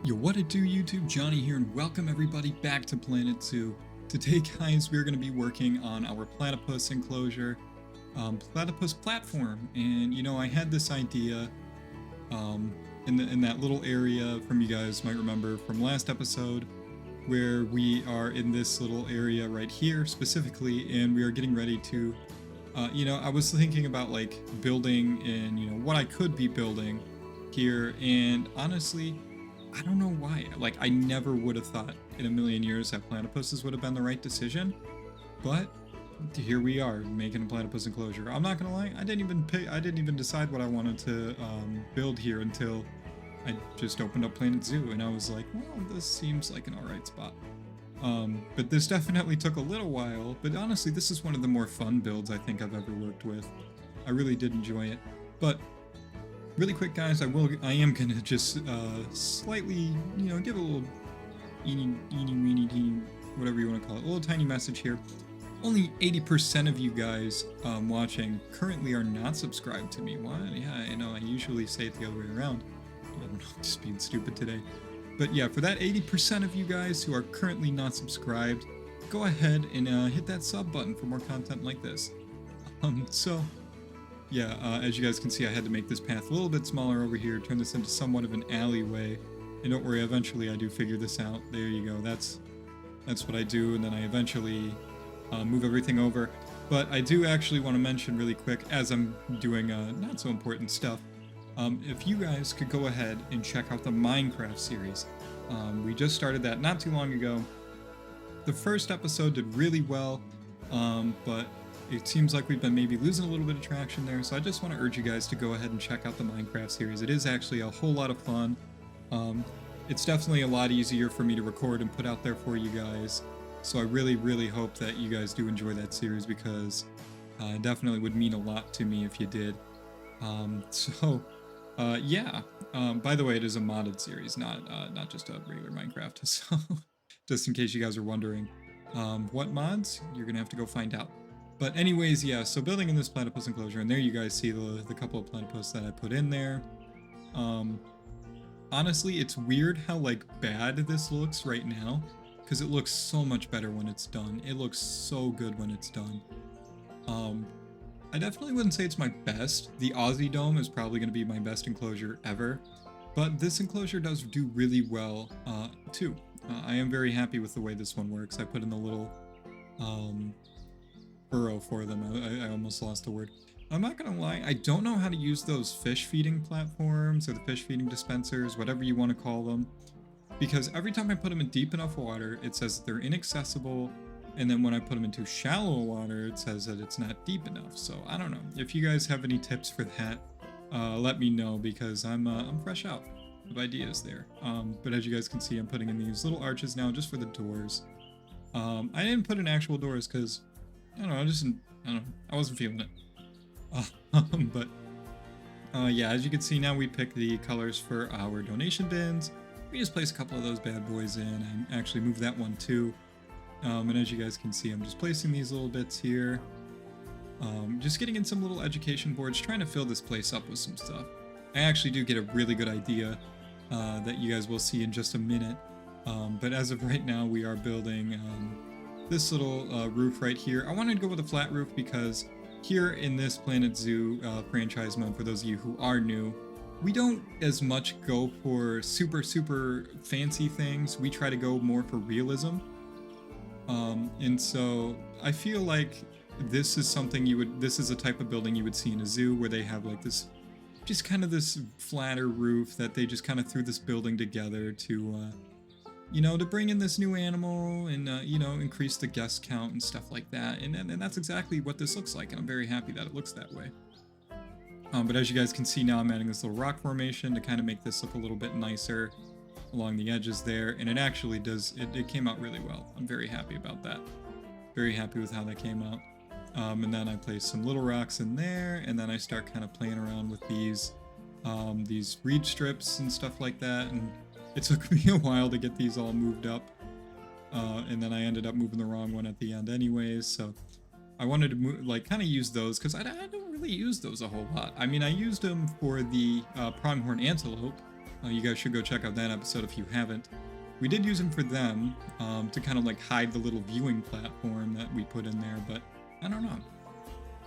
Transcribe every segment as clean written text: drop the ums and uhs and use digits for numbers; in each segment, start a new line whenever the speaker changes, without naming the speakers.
Yo, what it do, YouTube? Johnny here, and welcome everybody back to Planet Zoo. Today, guys, we're going to be working on our platypus enclosure, platypus platform. And I had this idea in that little area from, you guys might remember from last episode, where we are in this little area right here specifically, and we are getting ready to I was thinking about like building and what I could be building here, and honestly, I don't know why. Like, I never would have thought in a million years that platypuses would have been the right decision, but here we are making a platypus enclosure. I'm not gonna lie, I didn't even decide what I wanted to build here until I just opened up Planet Zoo, and I was like, well, this seems like an alright spot. But this definitely took a little while, but honestly, this is one of the more fun builds I think I've ever worked with. I really did enjoy it. But really quick, guys, I am gonna just slightly, give a little teeny, whatever you want to call it, a little tiny message here. Only 80% of you guys watching currently are not subscribed to me. What? Yeah, I know, I usually say it the other way around. I don't know, just being stupid today. But yeah, for that 80% of you guys who are currently not subscribed, go ahead and hit that sub button for more content like this. Yeah, as you guys can see, I had to make this path a little bit smaller over here, turn this into somewhat of an alleyway. And don't worry, eventually I do figure this out. There you go, that's what I do, and then I eventually move everything over. But I do actually want to mention really quick, as I'm doing not so important stuff, if you guys could go ahead and check out the Minecraft series. We just started that not too long ago. The first episode did really well, but it seems like we've been maybe losing a little bit of traction there, so I just want to urge you guys to go ahead and check out the Minecraft series. It is actually a whole lot of fun. It's definitely a lot easier for me to record and put out there for you guys, so I really hope that you guys do enjoy that series, because it definitely would mean a lot to me if you did. Yeah. By the way, it is a modded series, not just a regular Minecraft. So, just in case you guys are wondering, what mods, you're gonna have to go find out. But anyways, yeah. So building in this platypus enclosure, and there you guys see the couple of platypus that I put in there. Honestly, it's weird how like bad this looks right now, because it looks so much better when it's done. It looks so good when it's done. I definitely wouldn't say it's my best. The Aussie Dome is probably going to be my best enclosure ever, but this enclosure does do really well too. I am very happy with the way this one works. I put in the little burrow for them. I almost lost the word. I'm not gonna lie, I don't know how to use those fish feeding platforms or the fish feeding dispensers, whatever you want to call them, because every time I put them in deep enough water, it says that they're inaccessible. And then when I put them into shallow water, it says that it's not deep enough. So I don't know. If you guys have any tips for that, let me know, because I'm fresh out of ideas there. But as you guys can see, I'm putting in these little arches now just for the doors. I didn't put in actual doors because, I don't know, I wasn't feeling it. Yeah, as you can see now, we pick the colors for our donation bins. We just place a couple of those bad boys in. I actually moved that one too. And as you guys can see, I'm just placing these little bits here. Just getting in some little education boards, trying to fill this place up with some stuff. I actually do get a really good idea that you guys will see in just a minute. But as of right now, we are building this little roof right here. I wanted to go with a flat roof because here in this Planet Zoo franchise mode, for those of you who are new, we don't as much go for super fancy things. We try to go more for realism. And so I feel like this is something this is a type of building you would see in a zoo, where they have like this, just kind of this flatter roof that they just kind of threw this building together to, to bring in this new animal and, increase the guest count and stuff like that. And that's exactly what this looks like. And I'm very happy that it looks that way. But as you guys can see now, I'm adding this little rock formation to kind of make this look a little bit nicer along the edges there, and it actually does, it came out really well. I'm very happy about that. Very happy with how that came out. And then I place some little rocks in there, and then I start kind of playing around with these reed strips and stuff like that, and it took me a while to get these all moved up. And then I ended up moving the wrong one at the end anyways, so I wanted to kind of use those, because I don't really use those a whole lot. I mean, I used them for the pronghorn antelope, You guys should go check out that episode if you haven't. We did use them for them to kind of like hide the little viewing platform that we put in there, but I don't know.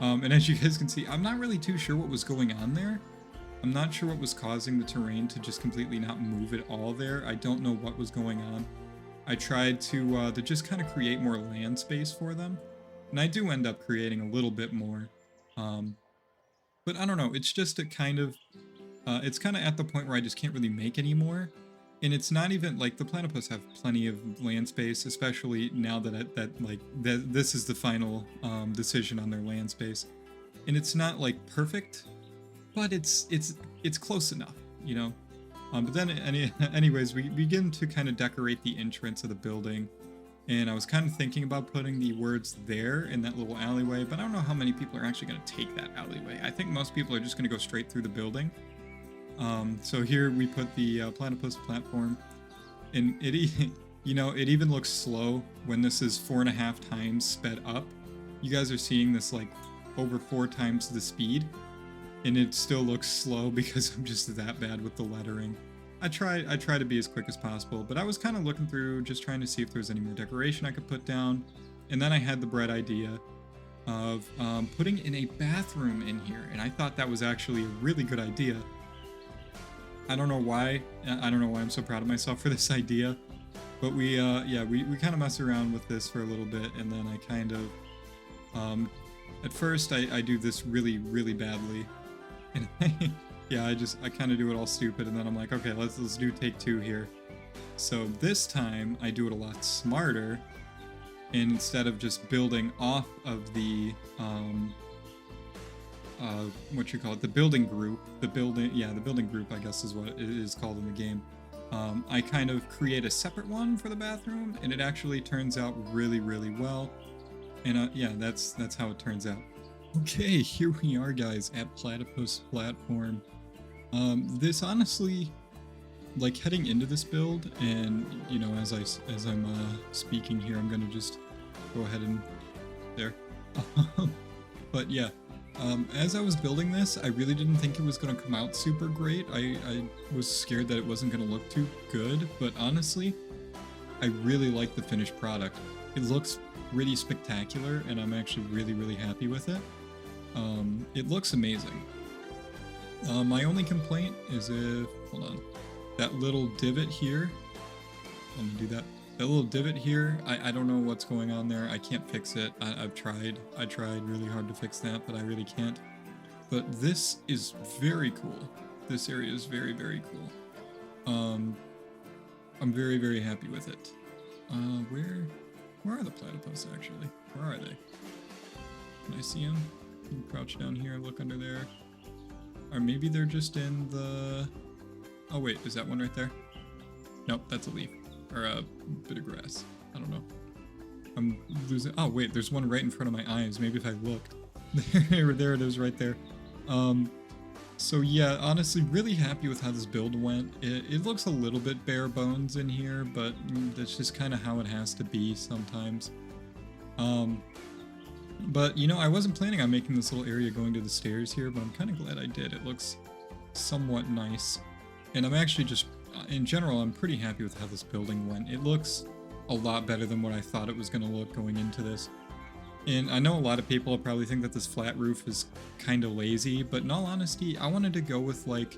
And as you guys can see, I'm not really too sure what was going on there. I'm not sure what was causing the terrain to just completely not move at all there. I don't know what was going on. I tried to just kind of create more land space for them, and I do end up creating a little bit more. But I don't know, it's just a kind of, it's kind of at the point where I just can't really make any more. And it's not even like the platypus have plenty of land space, especially now that this is the final decision on their land space, and it's not like perfect, but it's close enough, you know. But then, anyways, we begin to kind of decorate the entrance of the building, and I was kind of thinking about putting the words there in that little alleyway, but I don't know how many people are actually going to take that alleyway. I think most people are just going to go straight through the building. So here we put the platypus platform, and it, you know, it even looks slow when this is 4.5 times sped up. You guys are seeing this like over 4 times the speed, and it still looks slow because I'm just that bad with the lettering. I try to be as quick as possible, but I was kind of looking through, just trying to see if there's any more decoration I could put down, and then I had the bright idea of putting in a bathroom in here, and I thought that was actually a really good idea. I don't know why I'm so proud of myself for this idea, but we kind of mess around with this for a little bit, and then I kind of, at first I do this really badly, and I kind of do it all stupid, and then I'm like, okay, let's do take 2 here. So this time I do it a lot smarter, and instead of just building off of the the building group, the building group, I guess is what it is called in the game. I kind of create a separate one for the bathroom, and it actually turns out really well. And that's how it turns out. Okay, here we are, guys, at Platypus platform. This honestly, like heading into this build, and you know, as I'm speaking here, I'm gonna just go ahead and there. But yeah. As I was building this, I really didn't think it was going to come out super great. I was scared that it wasn't going to look too good, but honestly, I really like the finished product. It looks pretty spectacular, and I'm actually really happy with it. It looks amazing. My only complaint is hold on, that little divot here, let me do that. That little divot here, I don't know what's going on there. I can't fix it. I've tried. I tried really hard to fix that, but I really can't. But this is very cool. This area is very cool. I'm very happy with it. Where are the platypus actually? Where are they? Can I see them? Can you crouch down here, look under there? Or maybe they're just in the... Oh wait, is that one right there? Nope, that's a leaf. Or a bit of grass. I don't know. I'm losing... Oh, wait, there's one right in front of my eyes. Maybe if I looked. There it is right there. So yeah, honestly, really happy with how this build went. It looks a little bit bare bones in here, but that's just kind of how it has to be sometimes. But, you know, I wasn't planning on making this little area going to the stairs here, but I'm kind of glad I did. It looks somewhat nice. And I'm actually just... in general, I'm pretty happy with how this building went. It looks a lot better than what I thought it was going to look going into this. And I know a lot of people probably think that this flat roof is kind of lazy, but in all honesty, I wanted to go with like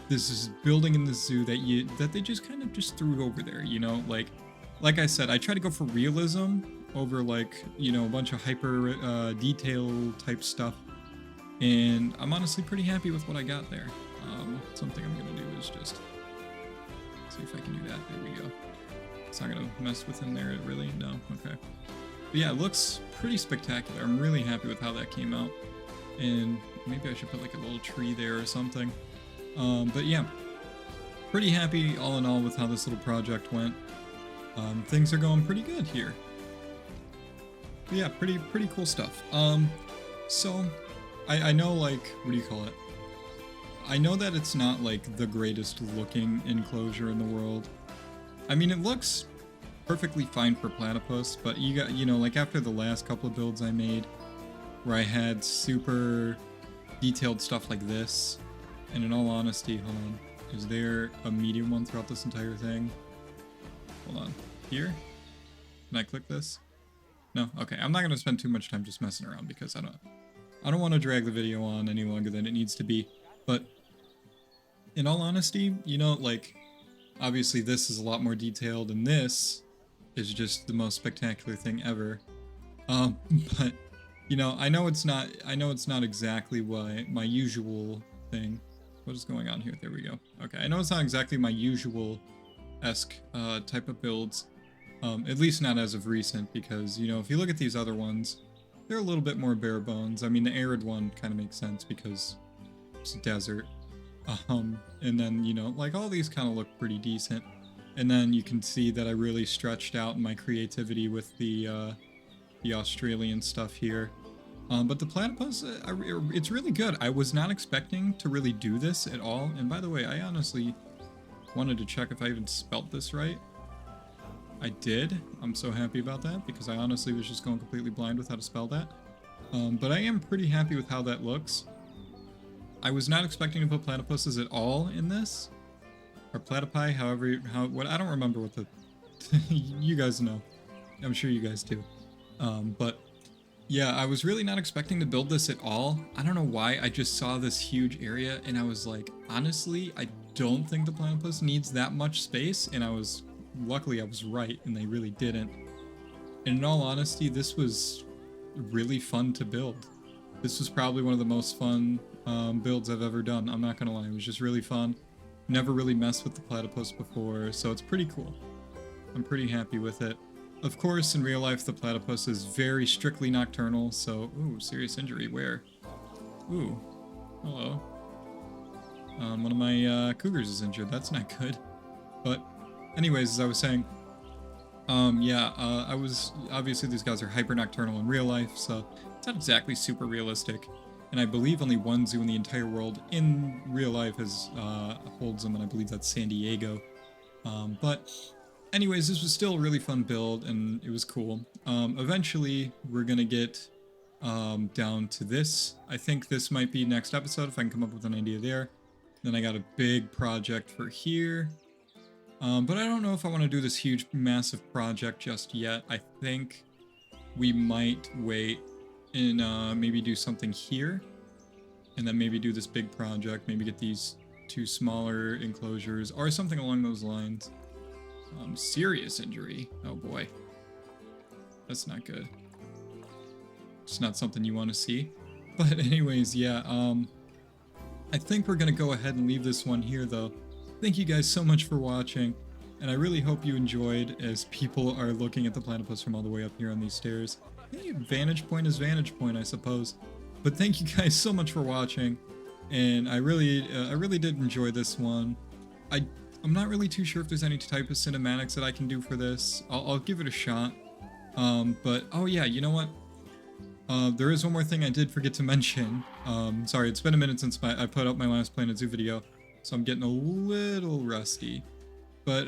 this building in the zoo that they just kind of just threw over there, you know? Like I said, I try to go for realism over like, you know, a bunch of hyper detail type stuff. And I'm honestly pretty happy with what I got there. Something I'm going to do is just see if I can do that. There we go. It's not gonna mess with in there, really? No? Okay. But yeah, it looks pretty spectacular. I'm really happy with how that came out. And maybe I should put like a little tree there or something. But yeah, pretty happy all in all with how this little project went. Things are going pretty good here. But yeah, pretty cool stuff. So I know, like, what do you call it? I know that it's not like the greatest looking enclosure in the world. I mean, it looks perfectly fine for platypus, but you know, like after the last couple of builds I made, where I had super detailed stuff like this, and in all honesty, hold on, Is there a medium one throughout this entire thing? Hold on. Here? Can I click this? No? Okay, I'm not going to spend too much time just messing around because I don't want to drag the video on any longer than it needs to be. But in all honesty, you know, like, obviously this is a lot more detailed and this is just the most spectacular thing ever. But you know, I know it's not exactly my usual thing. What is going on here? There we go. Okay, I know it's not exactly my usual-esque type of builds. At least not as of recent, because, you know, if you look at these other ones, they're a little bit more bare bones. I mean, the arid one kind of makes sense because it's a desert. And then, you know, like all these kind of look pretty decent. And then you can see that I really stretched out in my creativity with the Australian stuff here. But the platypus, it's really good. I was not expecting to really do this at all. And by the way, I honestly wanted to check if I even spelt this right. I did. I'm so happy about that because I honestly was just going completely blind with how to spell that. But I am pretty happy with how that looks. I was not expecting to put platypuses at all in this. Or platypi, what I don't remember what the... you guys know. I'm sure you guys do. But yeah, I was really not expecting to build this at all. I don't know why. I just saw this huge area and I was like, honestly, I don't think the platypus needs that much space. And luckily I was right and they really didn't. And in all honesty, this was really fun to build. This was probably one of the most fun builds I've ever done. I'm not gonna lie, it was just really fun. Never really messed with the platypus before, so it's pretty cool. I'm pretty happy with it. Of course, in real life, the platypus is very strictly nocturnal, so... Ooh, serious injury. Where? Ooh. Hello. One of my cougars is injured. That's not good. But anyways, as I was saying, obviously these guys are hyper nocturnal in real life, so it's not exactly super realistic. And I believe only one zoo in the entire world in real life holds them, and I believe that's San Diego. But anyways, this was still a really fun build, and it was cool. Eventually, we're gonna get down to this. I think this might be next episode if I can come up with an idea there. Then I got a big project for here. But I don't know if I want to do this huge, massive project just yet. I think we might wait and maybe do something here. And then maybe do this big project. Maybe get these 2 smaller enclosures or something along those lines. Serious injury. Oh boy. That's not good. It's not something you want to see. But anyways, yeah, I think we're going to go ahead and leave this one here, though. Thank you guys so much for watching, and I really hope you enjoyed as people are looking at the platypus from all the way up here on these stairs. Hey, vantage point is vantage point, I suppose. But thank you guys so much for watching, and I really did enjoy this one. I'm not really too sure if there's any type of cinematics that I can do for this. I'll give it a shot. But, oh yeah, you know what? There is one more thing I did forget to mention. Sorry, it's been a minute since I put up my last Planet Zoo video, so I'm getting a little rusty. But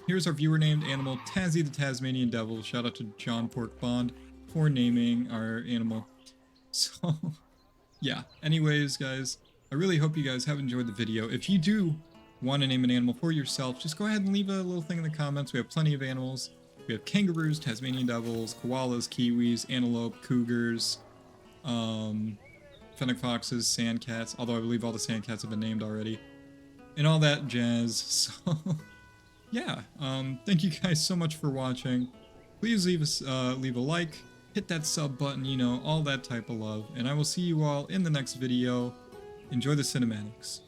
here's our viewer-named animal, Tazzy the Tasmanian Devil. Shout out to John Pork Bond for naming our animal. So, yeah. Anyways, guys, I really hope you guys have enjoyed the video. If you do want to name an animal for yourself, just go ahead and leave a little thing in the comments. We have plenty of animals. We have kangaroos, Tasmanian devils, koalas, kiwis, antelope, cougars, fennec foxes, sandcats, although I believe all the sandcats have been named already, and all that jazz. So, yeah, thank you guys so much for watching. Please leave a like, hit that sub button, you know, all that type of love, and I will see you all in the next video. Enjoy the cinematics.